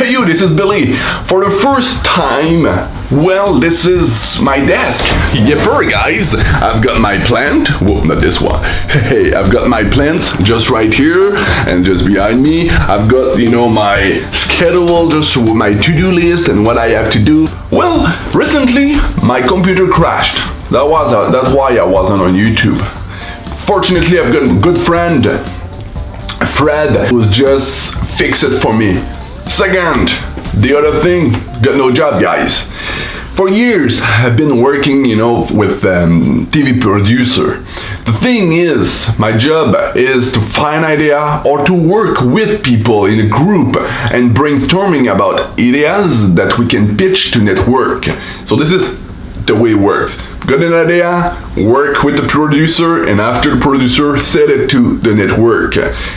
Hey you, this is Billy. For the first time, well, this is my desk. Yipper, guys. I've got my plant. Whoa, not this one. Hey, I've got my plants just right here and just behind me. I've got, my schedule, just my to-do list and what I have to do. Well, recently, my computer crashed. That's why I wasn't on YouTube. Fortunately, I've got a good friend, Fred, who's just fixed it for me. Second, the other thing, got no job, guys. For years, I've been working, with TV producer. The thing is, my job is to find idea or to work with people in a group and brainstorming about ideas that we can pitch to network. So this is the way it works. Got an idea, work with the producer, and after the producer set it to the network.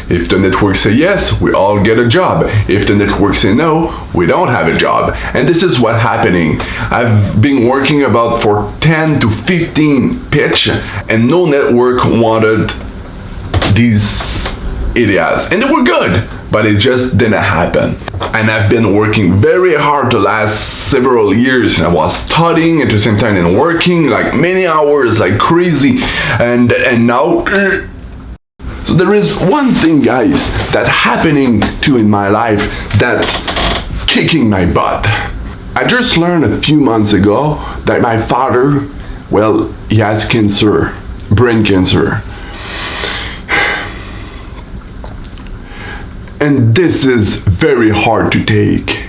If the network say yes, we all get a job. If the network say no, we don't have a job. And this is what's happening. I've been working about for 10 to 15 pitch, and no network wanted these ideas. And they were good, but it just didn't happen. And I've been working very hard the last several years. I was studying at the same time and working like many hours like crazy. And now, so there is one thing, guys, that happening to in my life that's kicking my butt. I just learned a few months ago that my father, well, he has cancer, brain cancer. And this is very hard to take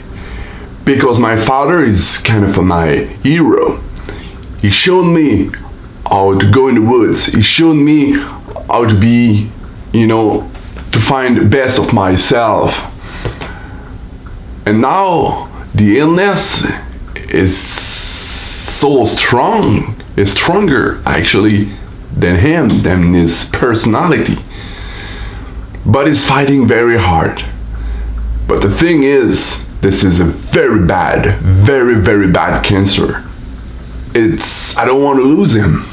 because my father is kind of my hero. He showed me how to go in the woods. He showed me how to be, to find the best of myself. And now the illness is so strong, is stronger actually than him, than his personality. But he's fighting very hard. But the thing is, this is a very bad, very, very bad cancer. I don't want to lose him.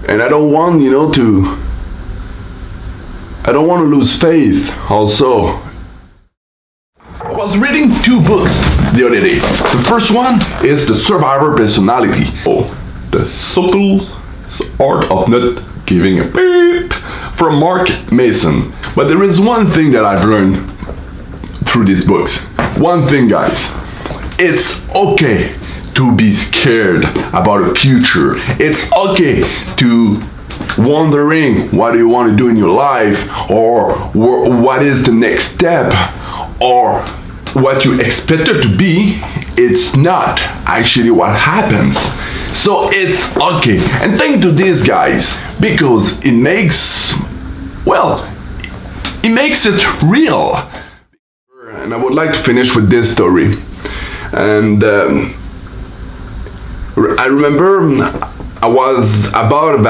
And I don't want, I don't want to lose faith also. I was reading 2 books the other day. The first one is The Survivor Personality. The Subtle Art of Not Giving a Beep from Mark Mason. But there is one thing that I've learned through these books. One thing, guys. It's okay to be scared about the future. It's okay to wondering what do you want to do in your life, or what is the next step, or what you expected to be. It's not actually what happens. So it's okay. And thank to these guys, because it makes it real. And I would like to finish with this story. And I remember I was about a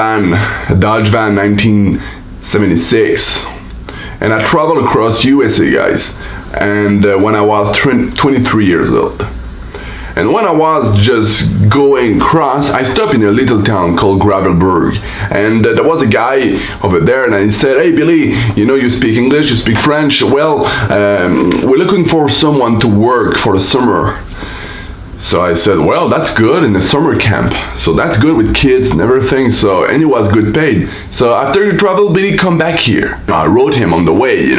Dodge van 1976. And I traveled across USA, guys. And when I was 23 years old. And when I was just going across, I stopped in a little town called Gravelburg. And there was a guy over there, and he said, "Hey Billy, you speak English, you speak French. Well, we're looking for someone to work for the summer." So I said, "Well, that's good, in the summer camp. So that's good with kids and everything." And he was good paid. So after you travel, Billy, come back here. I wrote him on the way,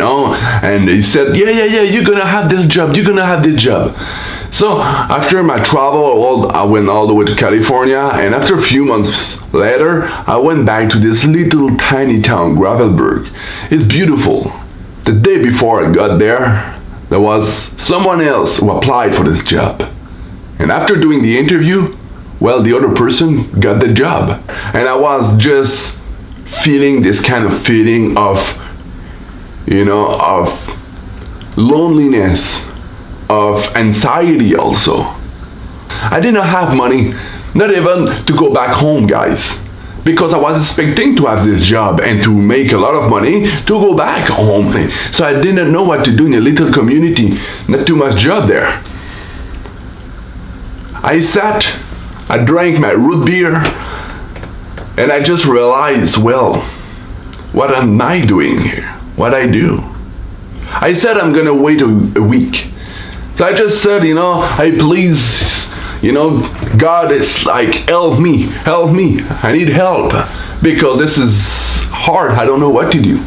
and he said, yeah, you're gonna have this job, you're gonna have this job. So after my travel, I went all the way to California, and after a few months later, I went back to this little tiny town, Gravelburg. It's beautiful. The day before I got there was someone else who applied for this job. And after doing the interview, the other person got the job. And I was just feeling this kind of feeling of, of loneliness, of anxiety also. I didn't have money, not even to go back home, guys. Because I was expecting to have this job and to make a lot of money to go back home. So I didn't know what to do in a little community, not too much job there. I sat, I drank my root beer, and I just realized, what am I doing here? What I do? I said I'm gonna wait a week. So I just said, hey, please, God is like, help me, I need help because this is hard. I don't know what to do.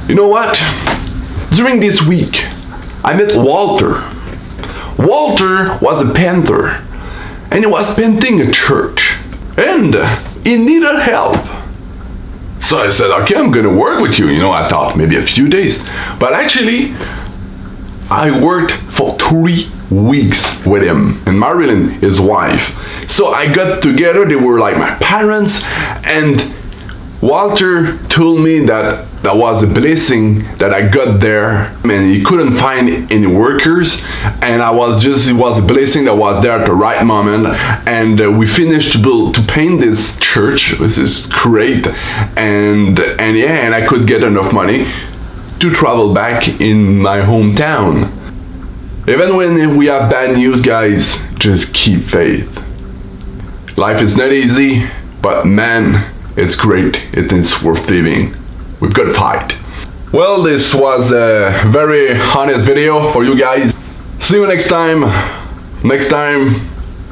You know what? During this week, I met Walter. Walter was a painter and he was painting a church and he needed help. So I said, okay, I'm gonna work with you. I thought maybe a few days, but actually I worked for 3 weeks with him and Marilyn, his wife. So I got together, they were like my parents, and Walter told me that was a blessing that I got there, and he couldn't find any workers, and it was a blessing that was there at the right moment, and we finished to paint this church, which is great, and I could get enough money to travel back in my hometown. Even when we have bad news, guys, just keep faith. Life is not easy, but man, it's great. It is worth living. We've got to fight. Well, this was a very honest video for you guys. See you next time. Next time,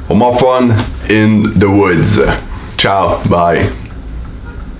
for more fun in the woods. Ciao, bye.